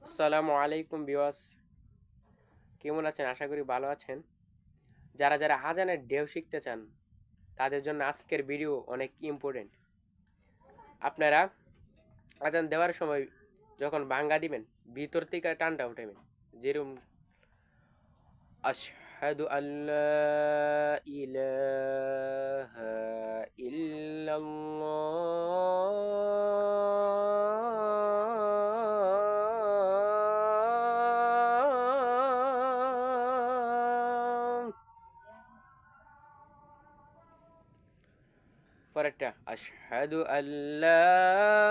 আসসালামু আলাইকুম বিওয়াস, কেমন আছেন? আশা করি ভালো আছেন। যারা যারা আজানের ঢেউ শিখতে চান তাদের জন্য আজকের ভিডিও অনেক ইম্পর্টেন্ট। আপনারা আজান দেওয়ার সময় যখন ভাঙ্গা দিবেন ভিতর থেকে টানটা উঠাবেন, যেরকম আশহাদু আল্লা ইলাহা ইল্লাল্লাহ। পরেরটা আশহাদু আল্লাহ